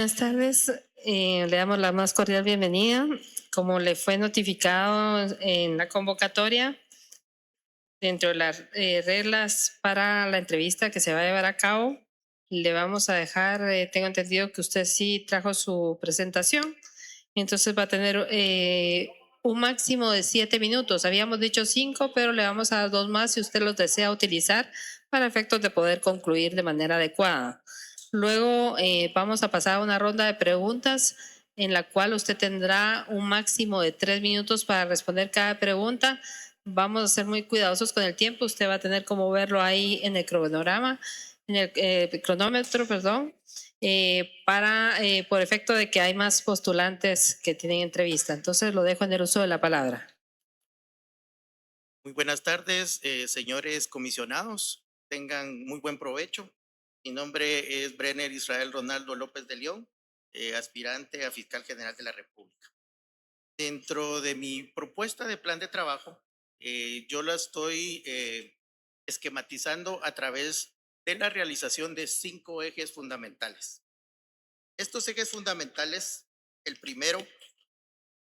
Buenas tardes, le damos la más cordial bienvenida. Como le fue notificado en la convocatoria, dentro de las reglas para la entrevista que se va a llevar a cabo, le vamos a dejar, tengo entendido que usted sí trajo su presentación, entonces va a tener un máximo de 7 minutos. Habíamos dicho 5, pero le vamos a dar 2 más si usted los desea utilizar para efectos de poder concluir de manera adecuada. Luego vamos a pasar a una ronda de preguntas en la cual usted tendrá un máximo de 3 minutos para responder cada pregunta. Vamos a ser muy cuidadosos con el tiempo. Usted va a tener como verlo ahí en el cronograma, en el cronómetro, perdón, por efecto de que hay más postulantes que tienen entrevista. Entonces lo dejo en el uso de la palabra. Muy buenas tardes, señores comisionados. Tengan muy buen provecho. Mi nombre es Brenner Israel Ronaldo López de León, aspirante a Fiscal General de la República. Dentro de mi propuesta de plan de trabajo, yo la estoy esquematizando a través de la realización de 5 ejes fundamentales. Estos ejes fundamentales, el primero,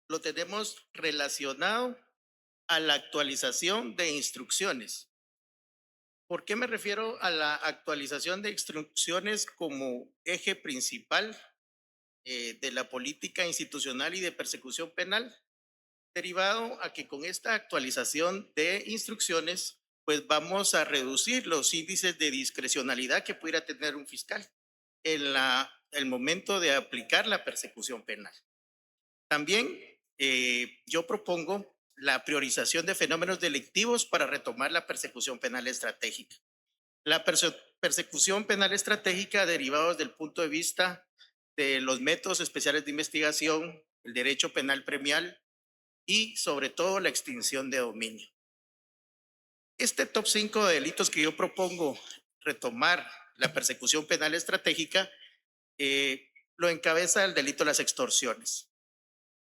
lo tenemos relacionado a la actualización de instrucciones. ¿Por qué me refiero a la actualización de instrucciones como eje principal de la política institucional y de persecución penal? Derivado a que con esta actualización de instrucciones, pues vamos a reducir los índices de discrecionalidad que pudiera tener un fiscal en el momento de aplicar la persecución penal. También yo propongo la priorización de fenómenos delictivos para retomar la persecución penal estratégica. La persecución penal estratégica derivados del punto de vista de los métodos especiales de investigación, el derecho penal premial y sobre todo la extinción de dominio. Este top 5 de delitos que yo propongo retomar la persecución penal estratégica lo encabeza el delito de las extorsiones.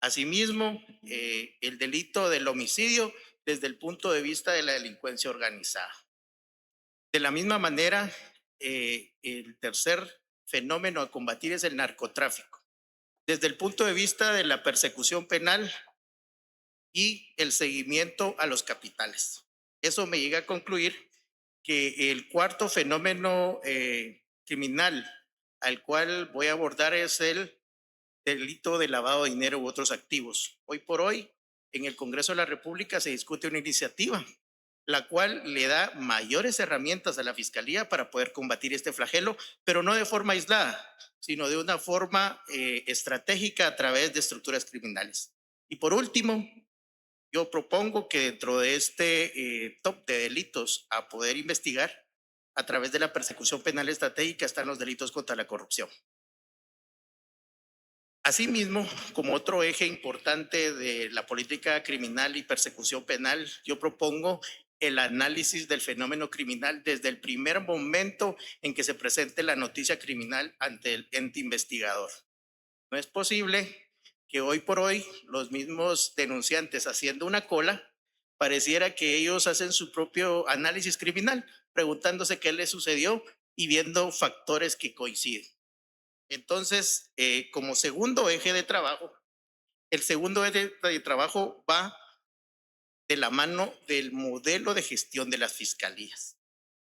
Asimismo, el delito del homicidio desde el punto de vista de la delincuencia organizada. De la misma manera, el tercer fenómeno a combatir es el narcotráfico. Desde el punto de vista de la persecución penal y el seguimiento a los capitales. Eso me llega a concluir que el cuarto fenómeno criminal al cual voy a abordar es el delito de lavado de dinero u otros activos. Hoy por hoy, en el Congreso de la República se discute una iniciativa la cual le da mayores herramientas a la Fiscalía para poder combatir este flagelo, pero no de forma aislada, sino de una forma estratégica a través de estructuras criminales. Y por último, yo propongo que dentro de este top de delitos a poder investigar, a través de la persecución penal estratégica, están los delitos contra la corrupción. Asimismo, como otro eje importante de la política criminal y persecución penal, yo propongo el análisis del fenómeno criminal desde el primer momento en que se presente la noticia criminal ante el ente investigador. No es posible que hoy por hoy los mismos denunciantes haciendo una cola, pareciera que ellos hacen su propio análisis criminal, preguntándose qué les sucedió y viendo factores que coinciden. Entonces, como segundo eje de trabajo, el segundo eje de trabajo va de la mano del modelo de gestión de las fiscalías.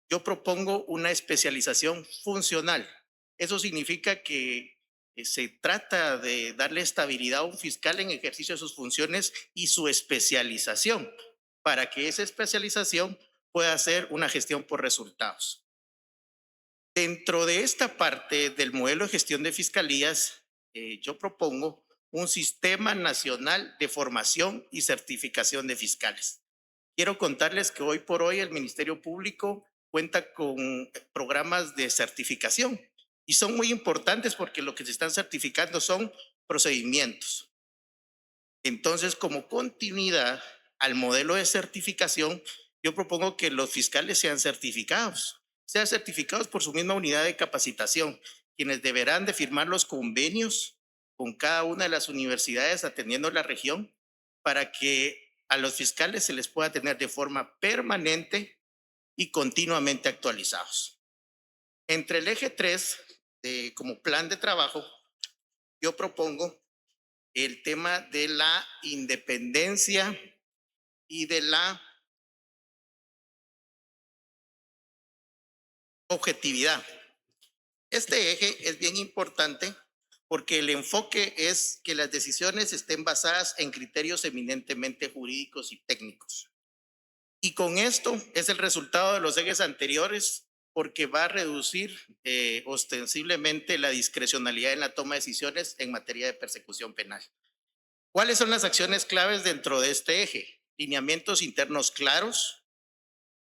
Yo propongo una especialización funcional. Eso significa que se trata de darle estabilidad a un fiscal en ejercicio de sus funciones y su especialización para que esa especialización pueda ser una gestión por resultados. Dentro de esta parte del modelo de gestión de fiscalías, yo propongo un sistema nacional de formación y certificación de fiscales. Quiero contarles que hoy por hoy el Ministerio Público cuenta con programas de certificación y son muy importantes porque lo que se están certificando son procedimientos. Entonces, como continuidad al modelo de certificación, yo propongo que los fiscales sean certificados por su misma unidad de capacitación, quienes deberán de firmar los convenios con cada una de las universidades atendiendo la región para que a los fiscales se les pueda tener de forma permanente y continuamente actualizados. Entre el eje 3, como plan de trabajo, yo propongo el tema de la independencia y de la objetividad. Este eje es bien importante porque el enfoque es que las decisiones estén basadas en criterios eminentemente jurídicos y técnicos. Y con esto es el resultado de los ejes anteriores porque va a reducir ostensiblemente la discrecionalidad en la toma de decisiones en materia de persecución penal. ¿Cuáles son las acciones claves dentro de este eje? Lineamientos internos claros,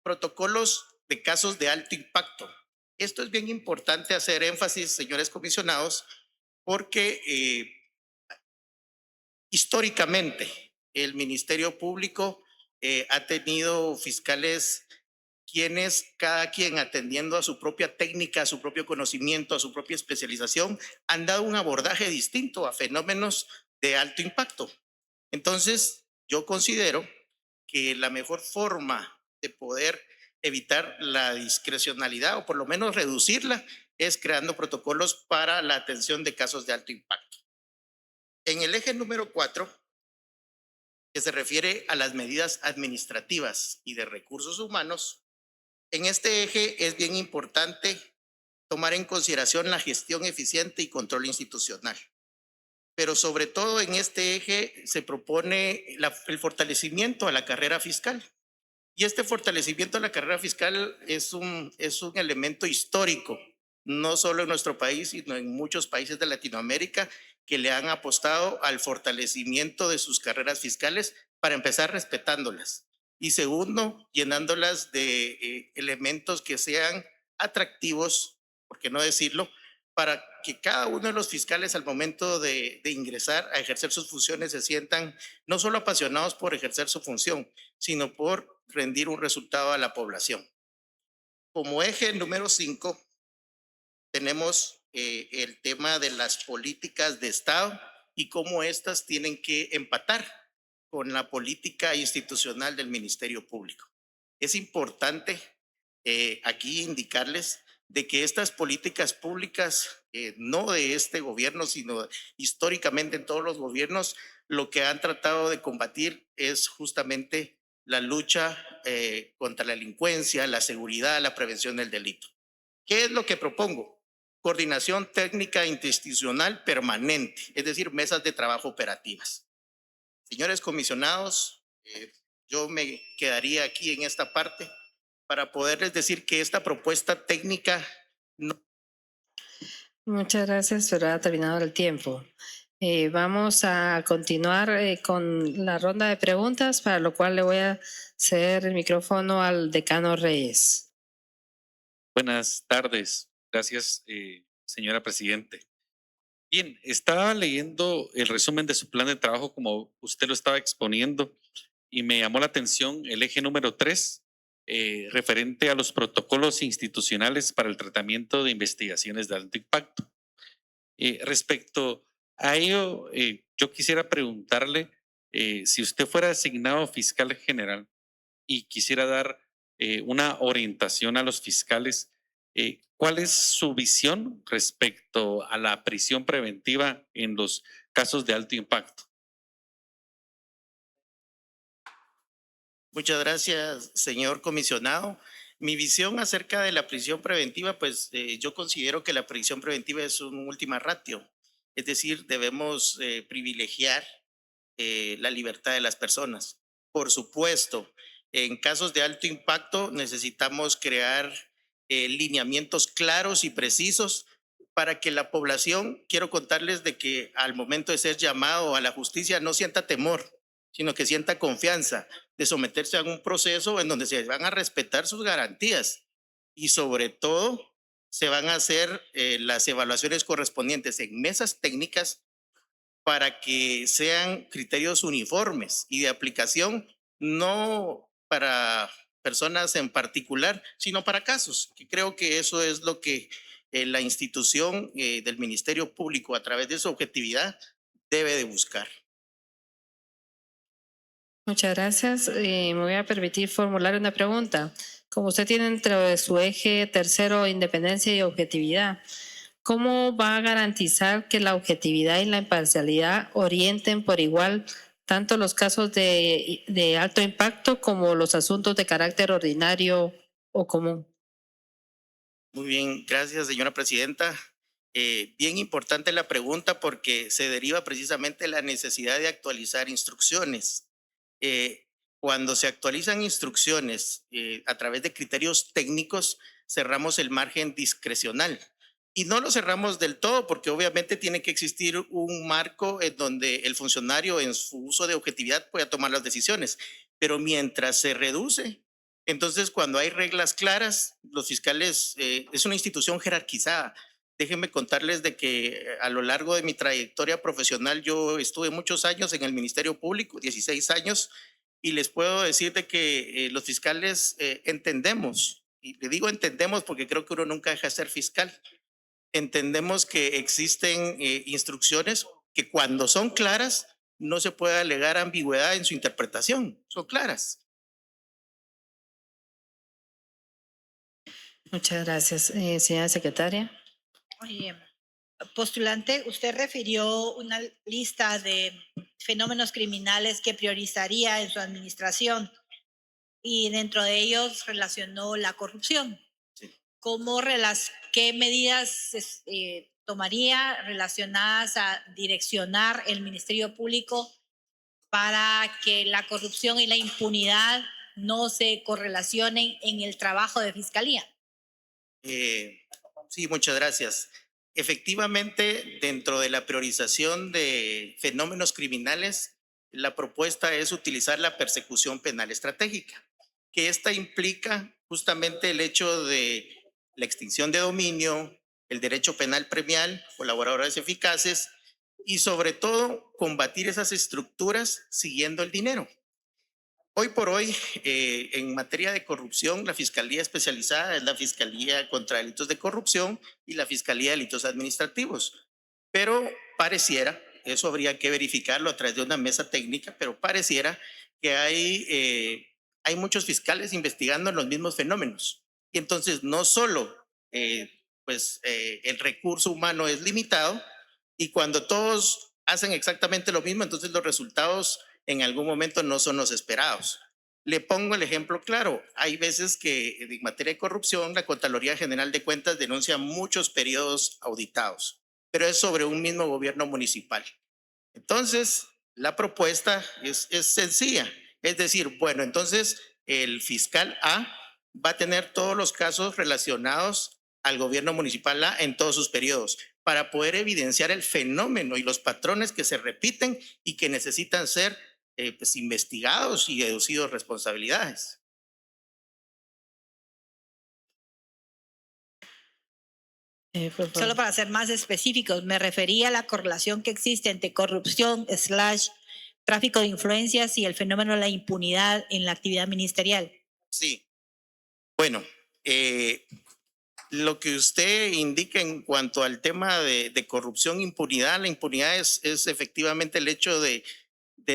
protocolos de casos de alto impacto. Esto es bien importante hacer énfasis, señores comisionados, porque históricamente el Ministerio Público ha tenido fiscales quienes, cada quien atendiendo a su propia técnica, a su propio conocimiento, a su propia especialización, han dado un abordaje distinto a fenómenos de alto impacto. Entonces, yo considero que la mejor forma de poder evitar la discrecionalidad o por lo menos reducirla es creando protocolos para la atención de casos de alto impacto. En el eje número 4, que se refiere a las medidas administrativas y de recursos humanos, en este eje es bien importante tomar en consideración la gestión eficiente y control institucional. Pero sobre todo en este eje se propone el fortalecimiento a la carrera fiscal. Y este fortalecimiento a la carrera fiscal es un elemento histórico, no solo en nuestro país, sino en muchos países de Latinoamérica que le han apostado al fortalecimiento de sus carreras fiscales para empezar respetándolas. Y segundo, llenándolas de elementos que sean atractivos, por qué no decirlo, para que cada uno de los fiscales al momento de ingresar a ejercer sus funciones se sientan no solo apasionados por ejercer su función, sino por rendir un resultado a la población. Como eje número 5, tenemos el tema de las políticas de Estado y cómo éstas tienen que empatar con la política institucional del Ministerio Público. Es importante aquí indicarles de que estas políticas públicas, no de este gobierno, sino históricamente en todos los gobiernos, lo que han tratado de combatir es justamente la lucha contra la delincuencia, la seguridad, la prevención del delito. ¿Qué es lo que propongo? Coordinación técnica interinstitucional permanente, es decir, mesas de trabajo operativas. Señores comisionados, yo me quedaría aquí en esta parte para poderles decir que esta propuesta técnica no. Muchas gracias, pero ha terminado el tiempo. Vamos a continuar con la ronda de preguntas, para lo cual le voy a ceder el micrófono al decano Reyes. Buenas tardes. Gracias, señora Presidente. Bien, estaba leyendo el resumen de su plan de trabajo como usted lo estaba exponiendo y me llamó la atención el eje número 3, referente a los protocolos institucionales para el tratamiento de investigaciones de alto impacto. Respecto a ello, yo quisiera preguntarle si usted fuera asignado fiscal general y quisiera dar una orientación a los fiscales, ¿cuál es su visión respecto a la prisión preventiva en los casos de alto impacto? Muchas gracias, señor comisionado. Mi visión acerca de la prisión preventiva, pues yo considero que la prisión preventiva es un última ratio, es decir, debemos privilegiar la libertad de las personas. Por supuesto, en casos de alto impacto necesitamos crear lineamientos claros y precisos para que la población, quiero contarles de que al momento de ser llamado a la justicia no sienta temor, sino que sienta confianza de someterse a un proceso en donde se van a respetar sus garantías y sobre todo se van a hacer las evaluaciones correspondientes en mesas técnicas para que sean criterios uniformes y de aplicación, no para personas en particular, sino para casos. Y creo que eso es lo que la institución del Ministerio Público, a través de su objetividad, debe de buscar. Muchas gracias. Me voy a permitir formular una pregunta. Como usted tiene dentro de su eje tercero independencia y objetividad, ¿cómo va a garantizar que la objetividad y la imparcialidad orienten por igual tanto los casos de alto impacto como los asuntos de carácter ordinario o común? Muy bien, gracias, señora presidenta. Bien importante la pregunta porque se deriva precisamente de la necesidad de actualizar instrucciones. Cuando se actualizan instrucciones a través de criterios técnicos, cerramos el margen discrecional. Y no lo cerramos del todo porque obviamente tiene que existir un marco en donde el funcionario en su uso de objetividad pueda tomar las decisiones. Pero mientras se reduce, entonces cuando hay reglas claras, los fiscales, es una institución jerarquizada. Déjenme contarles de que a lo largo de mi trayectoria profesional yo estuve muchos años en el Ministerio Público, 16 años, y les puedo decir de que los fiscales entendemos, y le digo entendemos porque creo que uno nunca deja de ser fiscal, entendemos que existen instrucciones que cuando son claras no se puede alegar ambigüedad en su interpretación, son claras. Muchas gracias, señora secretaria. Postulante, usted refirió una lista de fenómenos criminales que priorizaría en su administración y dentro de ellos relacionó la corrupción. Sí. ¿Qué medidas tomaría relacionadas a direccionar el Ministerio Público para que la corrupción y la impunidad no se correlacionen en el trabajo de fiscalía? Sí, muchas gracias. Efectivamente, dentro de la priorización de fenómenos criminales, la propuesta es utilizar la persecución penal estratégica, que esta implica justamente el hecho de la extinción de dominio, el derecho penal premial, colaboradores eficaces y sobre todo combatir esas estructuras siguiendo el dinero. Hoy por hoy, en materia de corrupción, la Fiscalía Especializada es la Fiscalía contra Delitos de Corrupción y la Fiscalía de Delitos Administrativos. Pero pareciera, eso habría que verificarlo a través de una mesa técnica, pero pareciera que hay muchos fiscales investigando los mismos fenómenos. Y entonces no solo el recurso humano es limitado y cuando todos hacen exactamente lo mismo, entonces los resultados en algún momento no son los esperados. Le pongo el ejemplo claro. Hay veces que en materia de corrupción, la Contraloría General de Cuentas denuncia muchos periodos auditados, pero es sobre un mismo gobierno municipal. Entonces, la propuesta es sencilla. Es decir, bueno, entonces el fiscal A va a tener todos los casos relacionados al gobierno municipal A en todos sus periodos para poder evidenciar el fenómeno y los patrones que se repiten y que necesitan ser investigados y deducidos responsabilidades. Solo para ser más específicos, me refería a la correlación que existe entre corrupción / tráfico de influencias y el fenómeno de la impunidad en la actividad ministerial. Sí. Bueno, lo que usted indica en cuanto al tema de corrupción, impunidad, la impunidad es efectivamente el hecho de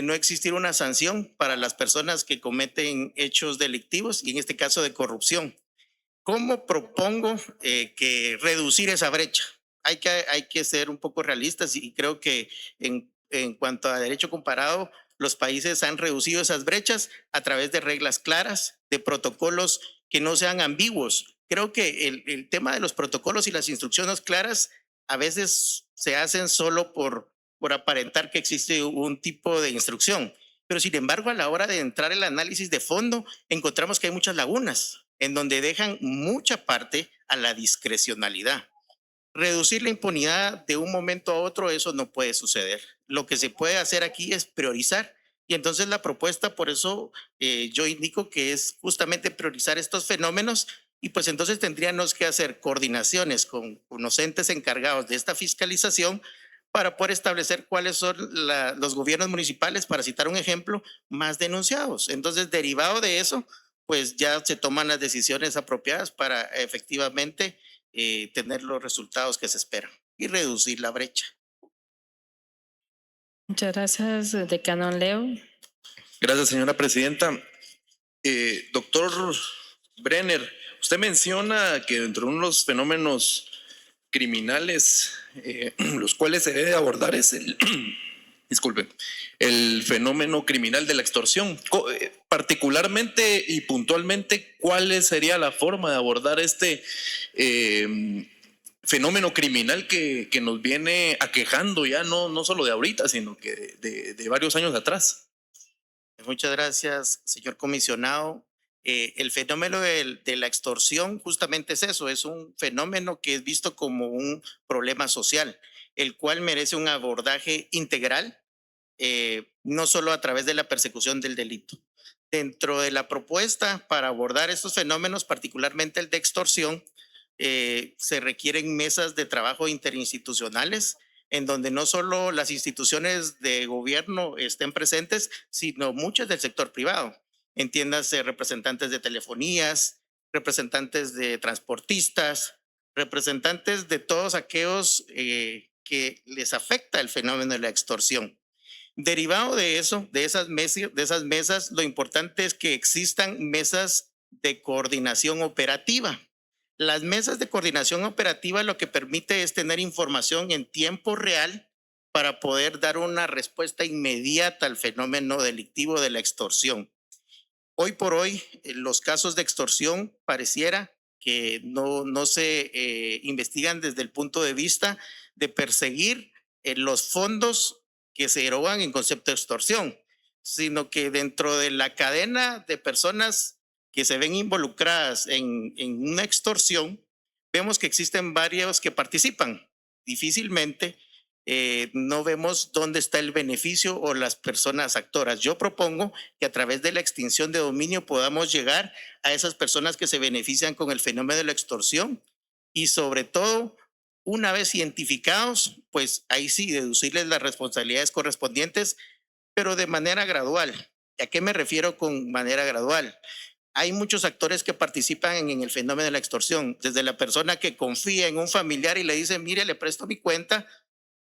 no existir una sanción para las personas que cometen hechos delictivos y en este caso de corrupción. ¿Cómo propongo que reducir esa brecha? Hay que ser un poco realistas y creo que en cuanto a derecho comparado, los países han reducido esas brechas a través de reglas claras, de protocolos que no sean ambiguos. Creo que el tema de los protocolos y las instrucciones claras a veces se hacen solo por aparentar que existe un tipo de instrucción. Pero sin embargo, a la hora de entrar en el análisis de fondo, encontramos que hay muchas lagunas en donde dejan mucha parte a la discrecionalidad. Reducir la impunidad de un momento a otro, eso no puede suceder. Lo que se puede hacer aquí es priorizar. Y entonces la propuesta, por eso yo indico que es justamente priorizar estos fenómenos y pues entonces tendríamos que hacer coordinaciones con los entes encargados de esta fiscalización para poder establecer cuáles son los gobiernos municipales, para citar un ejemplo, más denunciados. Entonces, derivado de eso, pues ya se toman las decisiones apropiadas para efectivamente tener los resultados que se esperan y reducir la brecha. Muchas gracias, decano Leo. Gracias, señora presidenta. Doctor Brenner, usted menciona que dentro de unos fenómenos criminales, los cuales se debe abordar es disculpe, el fenómeno criminal de la extorsión. Particularmente y puntualmente, ¿cuál sería la forma de abordar este fenómeno criminal que nos viene aquejando ya no solo de ahorita, sino que de varios años atrás? Muchas gracias, señor comisionado. El fenómeno de la extorsión justamente es eso, es un fenómeno que es visto como un problema social, el cual merece un abordaje integral, no solo a través de la persecución del delito. Dentro de la propuesta para abordar estos fenómenos, particularmente el de extorsión, se requieren mesas de trabajo interinstitucionales en donde no solo las instituciones de gobierno estén presentes, sino muchas del sector privado. Entiéndase representantes de telefonías, representantes de transportistas, representantes de todos aquellos que les afecta el fenómeno de la extorsión. Derivado de eso, de esas mesas, lo importante es que existan mesas de coordinación operativa. Las mesas de coordinación operativa lo que permite es tener información en tiempo real para poder dar una respuesta inmediata al fenómeno delictivo de la extorsión. Hoy por hoy, los casos de extorsión pareciera que no se investigan desde el punto de vista de perseguir los fondos que se erogan en concepto de extorsión, sino que dentro de la cadena de personas que se ven involucradas en una extorsión, vemos que existen varios que participan. Difícilmente no vemos dónde está el beneficio o las personas actoras. Yo propongo que a través de la extinción de dominio podamos llegar a esas personas que se benefician con el fenómeno de la extorsión y sobre todo, una vez identificados, pues ahí sí deducirles las responsabilidades correspondientes, pero de manera gradual. ¿A qué me refiero con manera gradual? Hay muchos actores que participan en el fenómeno de la extorsión, desde la persona que confía en un familiar y le dice, mire, le presto mi cuenta,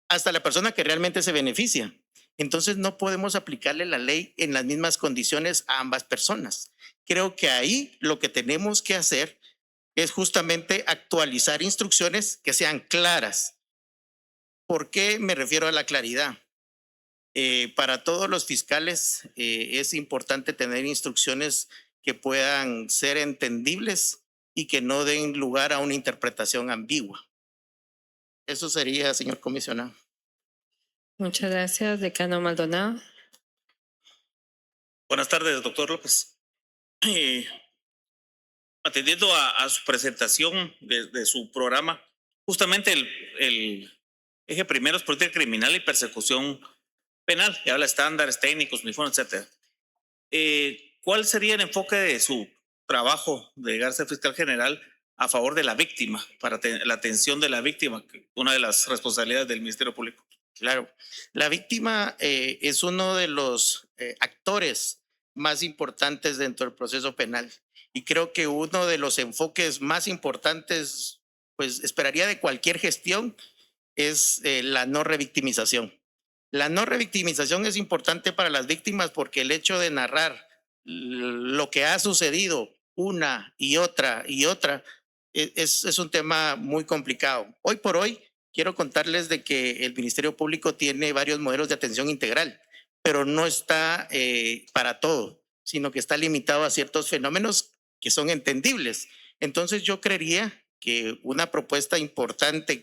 hasta la persona que realmente se beneficia. Entonces no podemos aplicarle la ley en las mismas condiciones a ambas personas. Creo que ahí lo que tenemos que hacer es justamente actualizar instrucciones que sean claras. ¿Por qué me refiero a la claridad? Para todos los fiscales es importante tener instrucciones que puedan ser entendibles y que no den lugar a una interpretación ambigua. Eso sería, señor comisionado. Muchas gracias, decano Maldonado. Buenas tardes, doctor López. Atendiendo a su presentación de su programa, justamente el eje primero es política criminal y persecución penal, que habla de estándares técnicos, uniformes, etc. ¿Cuál sería el enfoque de su trabajo de llegar a ser fiscal general a favor de la víctima, para la atención de la víctima, una de las responsabilidades del Ministerio Público? Claro, la víctima es uno de los actores más importantes dentro del proceso penal y creo que uno de los enfoques más importantes, pues esperaría de cualquier gestión, es la no revictimización. La no revictimización es importante para las víctimas porque el hecho de narrar lo que ha sucedido una y otra es un tema muy complicado. Hoy por hoy quiero contarles de que el Ministerio Público tiene varios modelos de atención integral, pero no está para todo, sino que está limitado a ciertos fenómenos que son entendibles. Entonces yo creería que una propuesta importante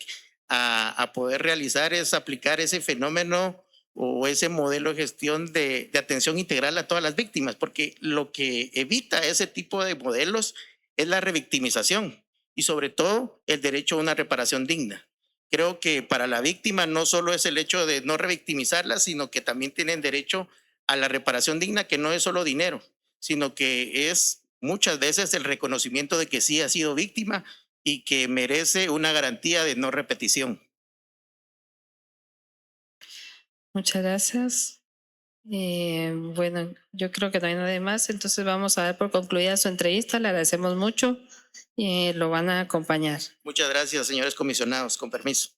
a poder realizar es aplicar ese fenómeno o ese modelo de gestión de atención integral a todas las víctimas, porque lo que evita ese tipo de modelos es la revictimización y sobre todo el derecho a una reparación digna. Creo que para la víctima no solo es el hecho de no revictimizarla, sino que también tienen derecho a la reparación digna, que no es solo dinero, sino que es muchas veces el reconocimiento de que sí ha sido víctima y que merece una garantía de no repetición. Muchas gracias. Bueno, yo creo que no hay nada más, entonces vamos a dar por concluida su entrevista. Le agradecemos mucho y lo van a acompañar. Muchas gracias, señores comisionados. Con permiso.